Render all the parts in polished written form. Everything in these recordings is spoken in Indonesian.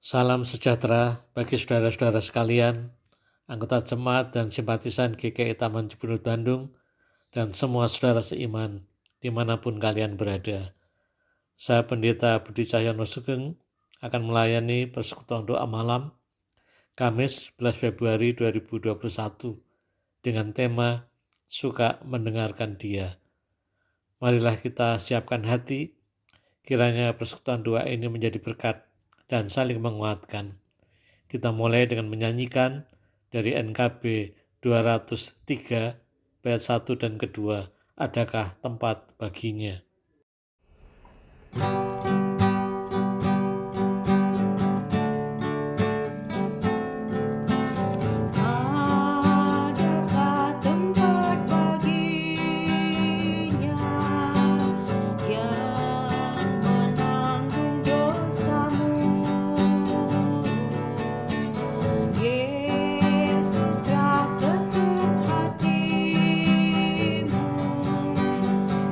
Salam sejahtera bagi saudara-saudara sekalian, anggota jemaat dan simpatisan GKI Taman Cibunut Bandung, dan semua saudara seiman dimanapun kalian berada. Saya Pendeta Budi Cahyono Sugeng akan melayani persekutuan doa malam Kamis 11 Februari 2021 dengan tema Suka Mendengarkan Dia. Marilah kita siapkan hati, kiranya persekutuan doa ini menjadi berkat dan saling menguatkan. Kita mulai dengan menyanyikan dari NKB 203 bait 1 dan kedua, adakah tempat baginya? Adakah tempat baginya yang menanggung dosamu? Yesus telah ketuk hatimu,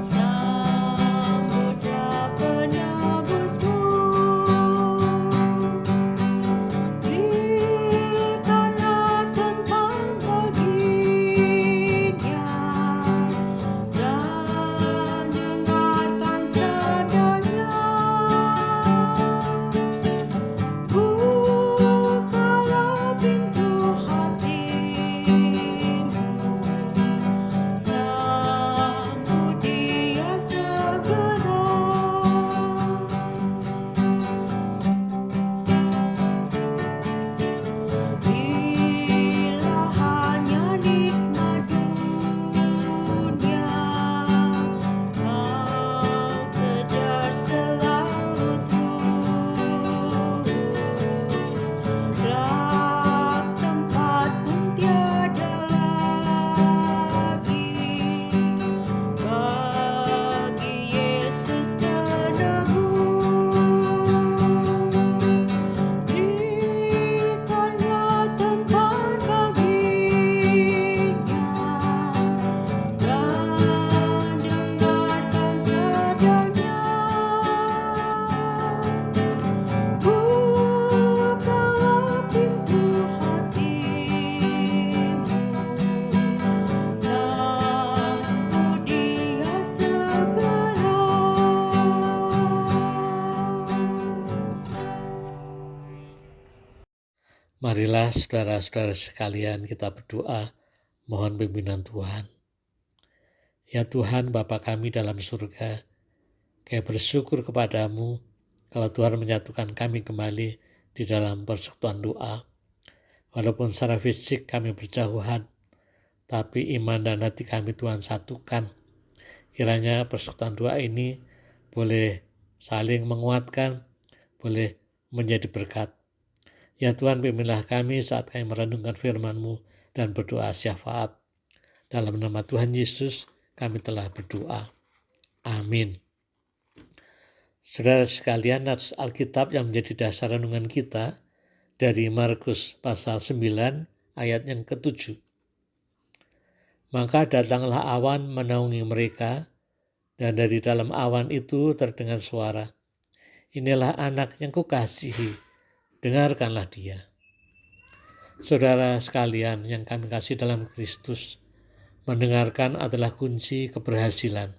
sambutlah penebusmu. Berikanlah tempat baginya dan dengarkan sadanya. Bukalah pintu hatimu, sambut Dia segera. Bila hanya nikmat dunia kau kejar selalu terus, kelak tempat pun tiada lagi bagi Yesus penebus. Berikanlah tempat baginya dan dengarkan sadanya. Bukalah pintu hatimu, sambut Dia segera. Marilah saudara-saudara sekalian kita berdoa, mohon pimpinan Tuhan. Ya Tuhan Bapa kami dalam surga, kami bersyukur kepadamu kalau Tuhan menyatukan kami kembali di dalam persekutuan doa. Walaupun secara fisik kami berjauhan, tapi iman dan hati kami Tuhan satukan. Kiranya persekutuan doa ini boleh saling menguatkan, boleh menjadi berkat. Ya Tuhan, pimpinlah kami saat kami merenungkan firman-Mu dan berdoa syafaat. Dalam nama Tuhan Yesus kami telah berdoa. Amin. Saudara sekalian, nats Alkitab yang menjadi dasar renungan kita dari Markus pasal 9 ayat yang ke-7. Maka datanglah awan menaungi mereka, dan dari dalam awan itu terdengar suara, inilah anak yang kukasihi, dengarkanlah dia. Saudara sekalian yang kami kasih dalam Kristus, mendengarkan adalah kunci keberhasilan.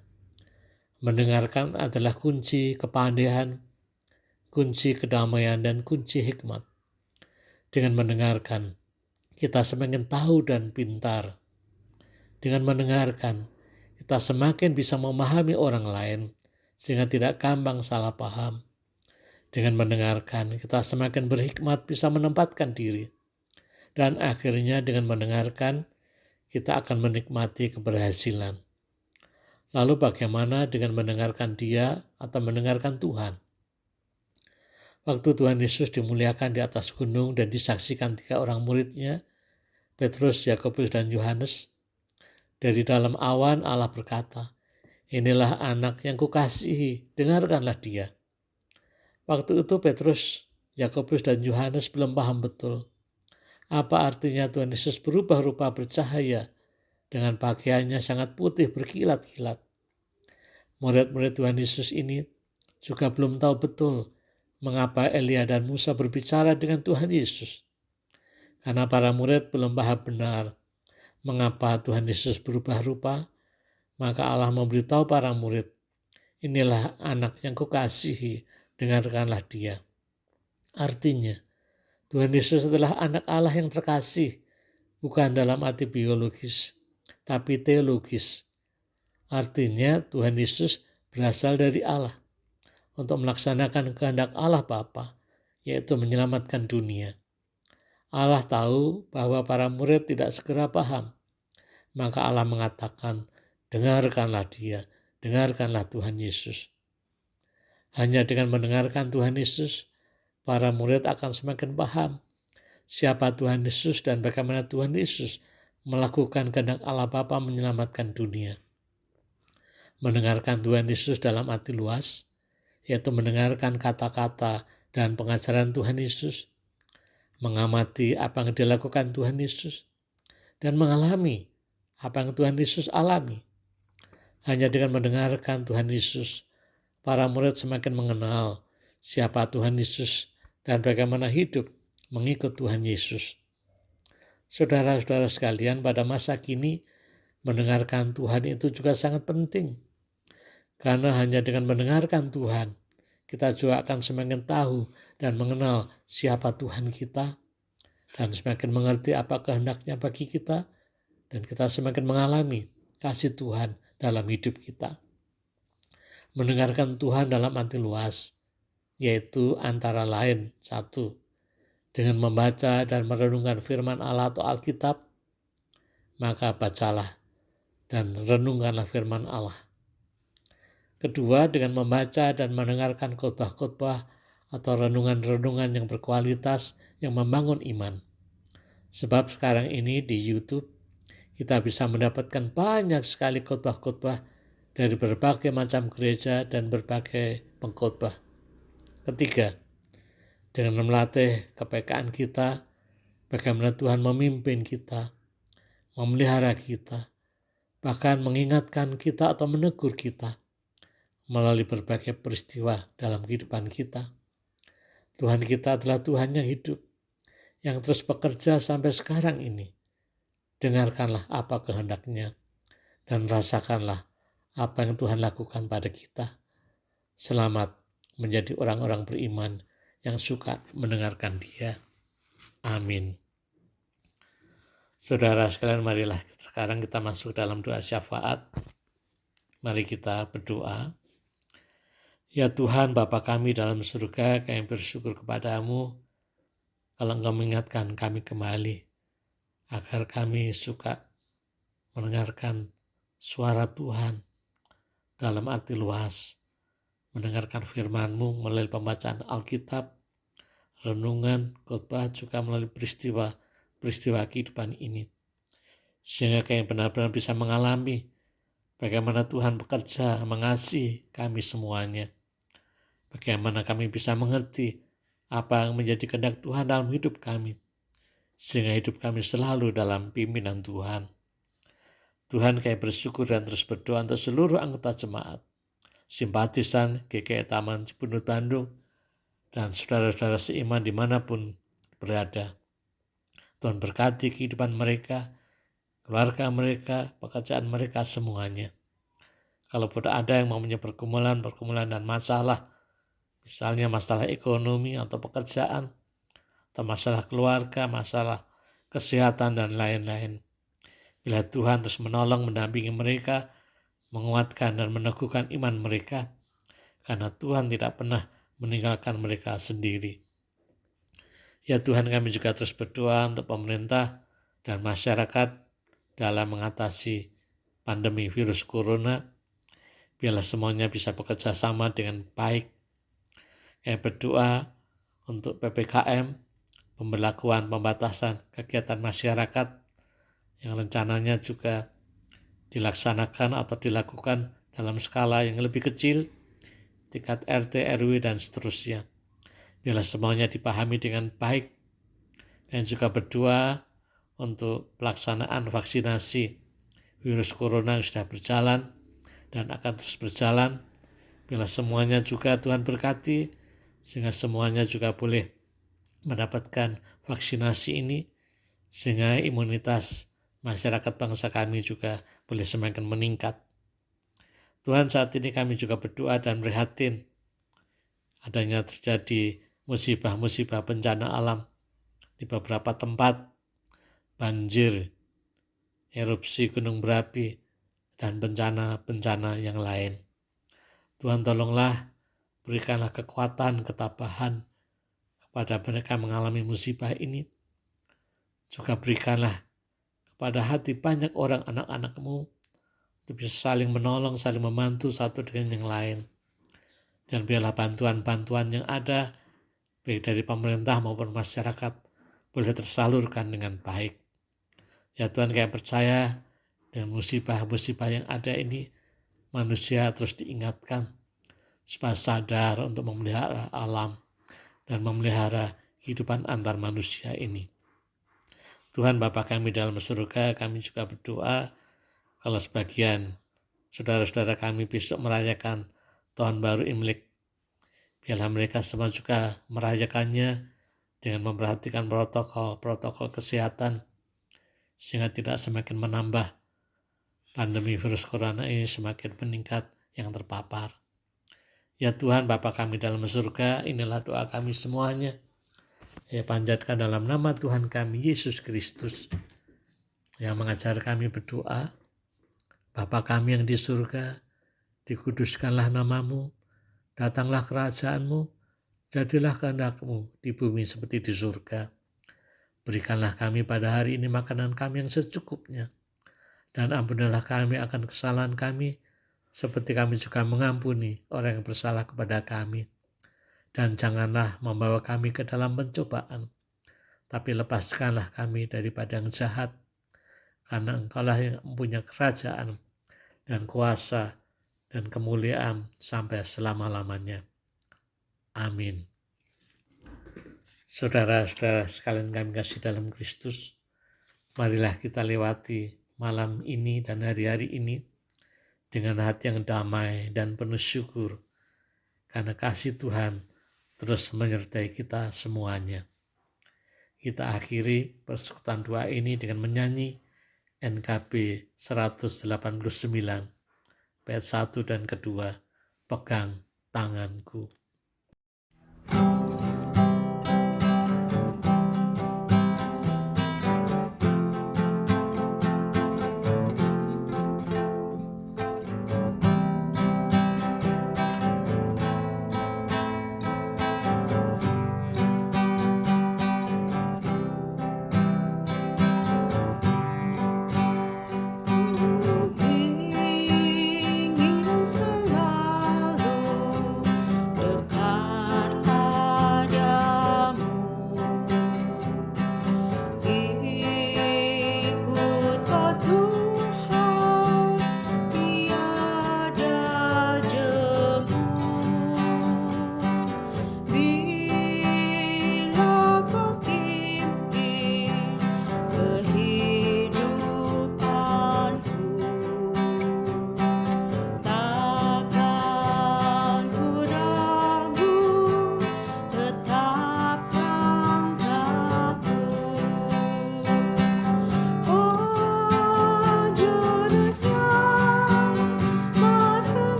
Mendengarkan adalah kunci kepandaian, kunci kedamaian, dan kunci hikmat. Dengan mendengarkan, kita semakin tahu dan pintar. Dengan mendengarkan, kita semakin bisa memahami orang lain, sehingga tidak gampang salah paham. Dengan mendengarkan, kita semakin berhikmat bisa menempatkan diri. Dan akhirnya dengan mendengarkan, kita akan menikmati keberhasilan. Lalu bagaimana dengan mendengarkan Dia atau mendengarkan Tuhan? Waktu Tuhan Yesus dimuliakan di atas gunung dan disaksikan 3 orang muridnya, Petrus, Yakobus, dan Yohanes, dari dalam awan Allah berkata, inilah anak yang kukasihi, dengarkanlah dia. Waktu itu Petrus, Yakobus, dan Yohanes belum paham betul apa artinya Tuhan Yesus berubah rupa bercahaya dengan pakaiannya sangat putih berkilat-kilat. Murid-murid Tuhan Yesus ini juga belum tahu betul mengapa Elia dan Musa berbicara dengan Tuhan Yesus. Karena para murid belum paham benar mengapa Tuhan Yesus berubah rupa, maka Allah memberitahu para murid, inilah anak yang kukasihi, dengarkanlah dia. Artinya, Tuhan Yesus adalah anak Allah yang terkasih, bukan dalam arti biologis, tapi teologis. Artinya Tuhan Yesus berasal dari Allah untuk melaksanakan kehendak Allah Bapa, yaitu menyelamatkan dunia. Allah tahu bahwa para murid tidak segera paham, maka Allah mengatakan, dengarkanlah dia, dengarkanlah Tuhan Yesus. Hanya dengan mendengarkan Tuhan Yesus, para murid akan semakin paham siapa Tuhan Yesus dan bagaimana Tuhan Yesus melakukan kehendak Allah Bapa menyelamatkan dunia. Mendengarkan Tuhan Yesus dalam arti luas, yaitu mendengarkan kata-kata dan pengajaran Tuhan Yesus, mengamati apa yang dilakukan Tuhan Yesus, dan mengalami apa yang Tuhan Yesus alami. Hanya dengan mendengarkan Tuhan Yesus, para murid semakin mengenal siapa Tuhan Yesus dan bagaimana hidup mengikut Tuhan Yesus. Saudara-saudara sekalian, pada masa kini, mendengarkan Tuhan itu juga sangat penting. Karena hanya dengan mendengarkan Tuhan, kita juga akan semakin tahu dan mengenal siapa Tuhan kita, dan semakin mengerti apa kehendaknya bagi kita, dan kita semakin mengalami kasih Tuhan dalam hidup kita. Mendengarkan Tuhan dalam arti luas, yaitu antara lain, 1, dengan membaca dan merenungkan firman Allah atau Alkitab, maka bacalah dan renungkanlah firman Allah. Kedua, dengan membaca dan mendengarkan khotbah-khotbah atau renungan-renungan yang berkualitas yang membangun iman. Sebab sekarang ini di YouTube kita bisa mendapatkan banyak sekali khotbah-khotbah dari berbagai macam gereja dan berbagai pengkhotbah. Ketiga, dengan melatih kepekaan kita, bagaimana Tuhan memimpin kita, memelihara kita, bahkan mengingatkan kita atau menegur kita melalui berbagai peristiwa dalam kehidupan kita. Tuhan kita adalah Tuhan yang hidup, yang terus bekerja sampai sekarang ini. Dengarkanlah apa kehendaknya dan rasakanlah apa yang Tuhan lakukan pada kita. Selamat menjadi orang-orang beriman yang suka mendengarkan Dia. Amin. Saudara sekalian, marilah sekarang kita masuk dalam doa syafaat. Mari kita berdoa. Ya Tuhan, Bapa kami dalam surga, kami bersyukur kepadamu kalau Engkau mengingatkan kami kembali, agar kami suka mendengarkan suara Tuhan dalam arti luas, mendengarkan firman-Mu melalui pembacaan Alkitab, renungan, khotbah, juga melalui peristiwa kehidupan ini. Sehingga kami benar-benar bisa mengalami bagaimana Tuhan bekerja mengasihi kami semuanya. Bagaimana kami bisa mengerti apa yang menjadi kehendak Tuhan dalam hidup kami, sehingga hidup kami selalu dalam pimpinan Tuhan. Tuhan, kami bersyukur dan terus berdoa untuk seluruh anggota jemaat, simpatisan GKI Taman Cipunut Bandung, dan saudara-saudara seiman dimanapun berada. Tuhan berkati kehidupan mereka, keluarga mereka, pekerjaan mereka semuanya. Kalau ada yang mempunyai pergumulan dan masalah, misalnya masalah ekonomi atau pekerjaan, atau masalah keluarga, masalah kesehatan, dan lain-lain. Bila Tuhan terus menolong, mendampingi mereka, menguatkan dan meneguhkan iman mereka, karena Tuhan tidak pernah meninggalkan mereka sendiri. Ya Tuhan, kami juga terus berdoa untuk pemerintah dan masyarakat dalam mengatasi pandemi virus corona. Biarlah semuanya bisa bekerja sama dengan baik. Kami berdoa untuk PPKM, pembelakuan pembatasan kegiatan masyarakat yang rencananya juga dilaksanakan atau dilakukan dalam skala yang lebih kecil, tingkat RT, RW, dan seterusnya. Biarlah semuanya dipahami dengan baik, dan juga berdoa untuk pelaksanaan vaksinasi virus corona yang sudah berjalan dan akan terus berjalan. Biarlah semuanya juga Tuhan berkati, sehingga semuanya juga boleh mendapatkan vaksinasi ini, sehingga imunitas masyarakat bangsa kami juga boleh semakin meningkat. Tuhan, saat ini kami juga berdoa dan prihatin adanya terjadi musibah-musibah bencana alam di beberapa tempat, banjir, erupsi gunung berapi, dan bencana-bencana yang lain. Tuhan, tolonglah, berikanlah kekuatan, ketabahan kepada mereka mengalami musibah ini. Juga berikanlah kepada hati banyak orang anak-anak-Mu untuk bisa saling menolong, saling membantu satu dengan yang lain. Dan biarlah bantuan-bantuan yang ada, baik dari pemerintah maupun masyarakat, boleh tersalurkan dengan baik. Ya Tuhan, kami percaya dengan musibah-musibah yang ada ini, manusia terus diingatkan supaya sadar untuk memelihara alam dan memelihara kehidupan antar manusia ini. Tuhan Bapa kami dalam surga, kami juga berdoa kalau sebagian saudara-saudara kami besok merayakan Tahun Baru Imlek, biarlah mereka semua juga merayakannya dengan memperhatikan protokol kesehatan, sehingga tidak semakin menambah pandemi virus corona ini semakin meningkat yang terpapar. Ya Tuhan Bapa kami dalam surga, inilah doa kami semuanya. Ya panjatkan dalam nama Tuhan kami Yesus Kristus yang mengajar kami berdoa. Bapa kami yang di surga, dikuduskanlah namamu, datanglah kerajaanmu, jadilah kehendak-Mu di bumi seperti di surga. Berikanlah kami pada hari ini makanan kami yang secukupnya, dan ampunilah kami akan kesalahan kami, seperti kami juga mengampuni orang yang bersalah kepada kami. Dan janganlah membawa kami ke dalam pencobaan, tapi lepaskanlah kami daripada yang jahat, karena Engkaulah yang mempunyai kerajaan dan kuasa dan kemuliaan sampai selama-lamanya. Amin. Saudara-saudara sekalian kami kasih dalam Kristus, marilah kita lewati malam ini dan hari-hari ini dengan hati yang damai dan penuh syukur, karena kasih Tuhan terus menyertai kita semuanya. Kita akhiri persekutuan doa ini dengan menyanyi NKB 189 bait 1 dan kedua, Pegang Tanganku.